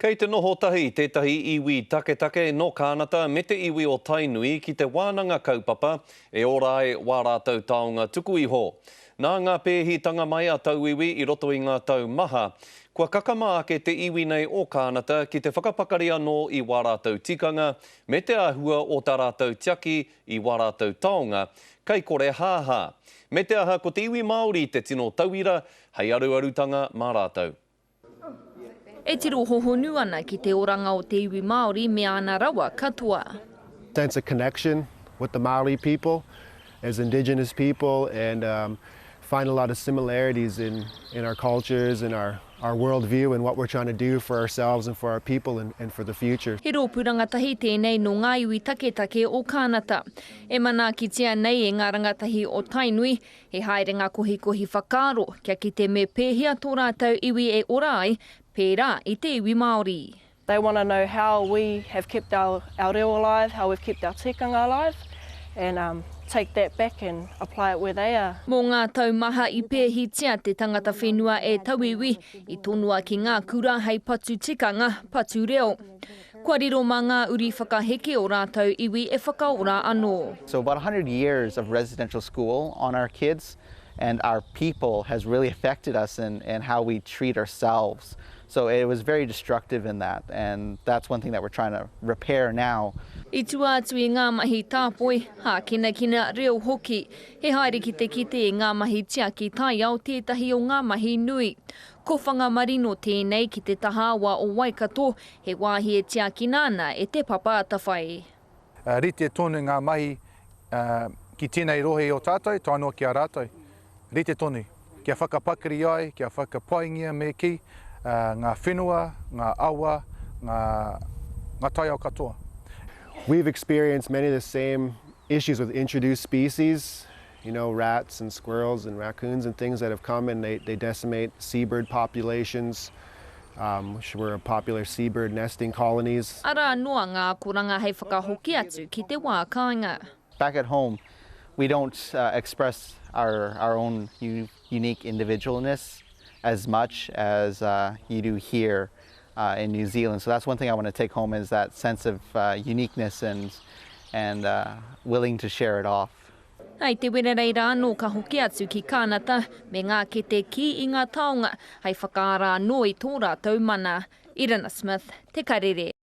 Kei te noho tahi, tētahi iwi take no kānata me te iwi o Tainui ki te wānanga kaupapa e ora ai wā rātou taonga tuku iho. Nā ngā pēhitanga mai a tau iwi i roto i ngā tau maha, kua kakama ake te iwi nei o kānata ki te whakapakari anō i wā rātou tikanga me te āhua o tā rātou tiaki i wā rātou taonga, kei kore hāhā. Me te aha ko te iwi Māori te tino tauira, hei aruarutanga mā rātou. E tiro hohonu ana ki te oranga o te iwi Māori me ana rawa katoa. Sense a connection with the Maori people as indigenous people and find a lot of similarities in our cultures and our worldview and what we're trying to do for ourselves and for our people and for the future. He rōpū rangatahi tēnei no ngā iwi take o kānata. E mana ki tia nei e ngā rangatahi o Tainui, he haere ngā kohi whakaaro, kia ki te me pēhia tō rātou iwi e ora ai, pērā i te iwi Māori. They want to know how we have kept our reo alive, how we've kept our tikanga alive, and take that back and apply it where they are. Mō ngā taumaha i pēhitia te tangata whenua e tauiwi, i tonua ki ngā kura hei patu tikanga, patu reo. Kua riro mā ngā uri whakaheke o rātou iwi e whakaora anō. So about 100 years of residential school on our kids and our people has really affected us in how we treat ourselves. So it was very destructive in that, and that's one thing that we're trying to repair now. I tua atu i ngā mahi tāpoi, hā kina reo hoki, he haere ki te kite i ngā mahi tiaki tai au tētahi o ngā mahi nui. Ko whangamarino tēnei ki te tahawa o Waikato, he wāhi e tiaki nāna e te papa atawhai. Rite tonu ngā mahi ki tēnei rohe o tātou, tānoa ki a rātou. Rite tonu, kia whakapakari ai, kia whakapaingia me ki, ngā whenua, ngā awa, ngā tai au katoa. We've experienced many of the same issues with introduced species, you know, rats and squirrels and raccoons and things that have come and they decimate seabird populations, which were popular seabird nesting colonies. Ara noa ngā koranga hei whakahoki atu ki te wā kāinga. Back at home, we don't express our own unique individualness as much as you do here in New Zealand. So that's one thing I want to take home is that sense of uniqueness and willing to share it off. Hei te werereira anō ka hoki atu ki kānata me ngā kete ki i ngā taonga hei whakaara anō i tō rātou mana. Irina Smith, Te Karere.